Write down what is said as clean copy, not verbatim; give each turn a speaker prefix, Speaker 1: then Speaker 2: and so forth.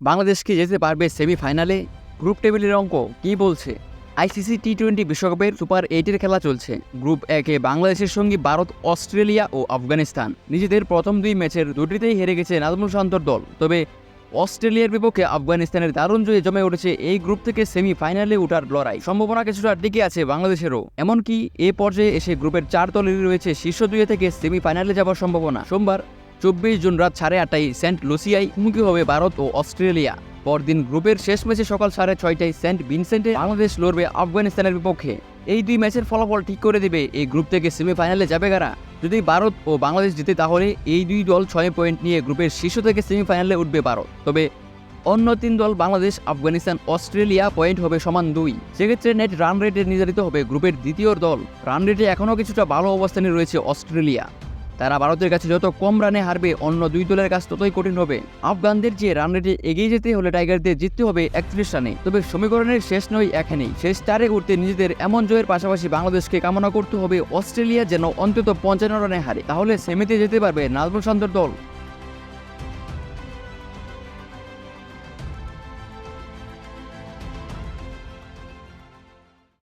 Speaker 1: বাংলাদেশ কি যেতে পারবে সেমিফাইনালে? গ্রুপ টেবিলের অঙ্ক কি বলছে? আইসিসি টি-20 বিশ্বকাপের সুপার 8-এর খেলা চলছে। গ্রুপ 1-এ বাংলাদেশের সঙ্গে ভারত, অস্ট্রেলিয়া ও আফগানিস্তান। নিজেদের প্রথম দুই ম্যাচের দুটিতেই হেরে গেছে নাজমুল শান্তর দল। তবে অস্ট্রেলিয়ার বিপক্ষে আফগানিস্তানের দারুণ জয়ে জমে উঠেছে এই গ্রুপ থেকে সেমিফাইনালে ওঠার লড়াই। সম্ভাবনা কিছুটা টিকে আছে বাংলাদেশেরও। এমনকি এ পর্যায়ে এসে গ্রুপের 4 দলেরই রয়েছে শীর্ষ 2 থেকে সেমিফাইনালে যাওয়ার সম্ভাবনা। সোমবার 24 জুন রাত 8:30টায় সেন্ট লুসিয়ায় মুখোমুখি হবে ভারত ও অস্ট্রেলিয়া। পরদিন গ্রুপের শেষ ম্যাচে সকাল 6:30টায় সেন্ট ভিনসেন্টে বাংলাদেশ লড়বে আফগানিস্তানের বিপক্ষে। এই দুই ম্যাচের ফলাফল ঠিক করে দেবে এই গ্রুপ থেকে সেমিফাইনালে যাবে কারা। যদি ভারত ও বাংলাদেশ জিতে তাহলে এই দুই দল 6 পয়েন্ট নিয়ে গ্রুপের শীর্ষ থেকে সেমিফাইনালে উঠবে ভারত। তবে অন্য 3 দল বাংলাদেশ, আফগানিস্তান, অস্ট্রেলিয়া পয়েন্ট হবে সমান 2। সেক্ষেত্রে নেট রান রেটে নির্ধারিত হবে গ্রুপের দ্বিতীয় দল। রান রেটে এখনও কিছুটা ভালো অবস্থানে রয়েছে অস্ট্রেলিয়া। তারা ভারতের কাছে যত কম রানে হারবে অন্য দুই দলের কাছ ততই কঠিন হবে। আফগানদের যে রান রেটে এগিয়ে যেতে হলে টাইগারদের জিততে হবে 31 রানে। তবে সমীকরণের শেষ নয় এখানেই। শেষ 4-এ উঠতে নিজেদের এমন জয়ের পাশাপাশি বাংলাদেশকে কামনা করতে হবে অস্ট্রেলিয়া যেন অন্তত 55 রানে হারে। তাহলে সেমিতে যেতে পারবে নাজমুল শান্তর দল।